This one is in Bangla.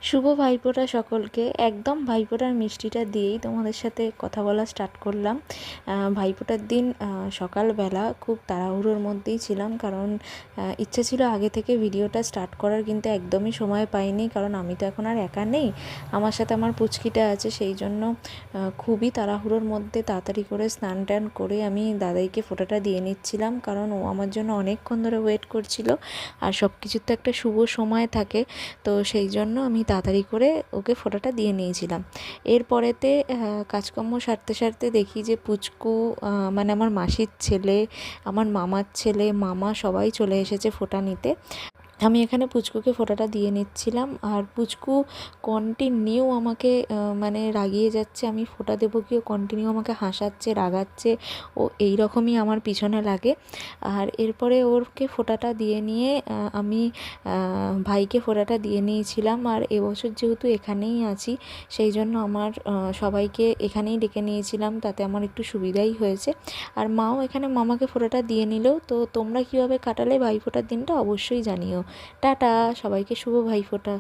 শুভ ভাইফোঁটা সকলকে। একদম ভাইফোঁটার মিষ্টিটা দিয়েই তোমাদের সাথে কথা বলা স্টার্ট করলাম। ভাইফোঁটার দিন সকালবেলা খুব তাড়াহুড়োর মধ্যেই ছিলাম, কারণ ইচ্ছা ছিল আগে থেকে ভিডিওটা স্টার্ট করার, কিন্তু একদমই সময় পাইনি, কারণ আমি তো এখন আর একা নেই, আমার সাথে আমার পুচকিটা আছে। সেই জন্য খুবই তাড়াহুড়োর মধ্যে তাড়াতাড়ি করে স্নান টান করে আমি দাদাইকে ফোঁটাটা দিয়ে নিচ্ছিলাম, কারণ ও আমার জন্য অনেকক্ষণ ধরে ওয়েট করছিল। আর সব কিছুর তো একটা শুভ সময় থাকে, তো সেই জন্য আমি তাড়াতাড়ি করে ওকে ফোঁটাটা দিয়ে নিয়েছিলাম। এরপরেতে কাজকর্ম সারতে সারতে দেখি যে পুচকু, মানে আমার মাসির ছেলে, আমার মামার ছেলে, মামা সবাই চলে এসেছে ফোঁটা নিতে। আমি এখানে পুচকুকে ফোঁটাটা দিয়ে নিচ্ছিলাম, আর পুচকু কন্টিনিউ আমাকে মানে রাগিয়ে যাচ্ছে, আমি ফোঁটা দেবো কি, ও কন্টিনিউ আমাকে হাসাচ্ছে, রাগাচ্ছে, ও এই রকমই আমার পিছনে লাগে। আর এরপরে ওরকে ফোঁটাটা দিয়ে নিয়ে আমি ভাইকে ফোঁটাটা দিয়ে নিয়েছিলাম। আর এবছর যেহেতু এখানেই আছি, সেই জন্য আমার সবাইকে এখানেই ডেকে নিয়েছিলাম, তাতে আমার একটু সুবিধাই হয়েছে। আর মাও এখানে মামাকে ফোঁটাটা দিয়ে নিল। তো তোমরা কীভাবে কাটালে ভাইফোঁটার দিনটা অবশ্যই জানিও। টাটা, সবাইকে শুভ ভাইফোঁটা।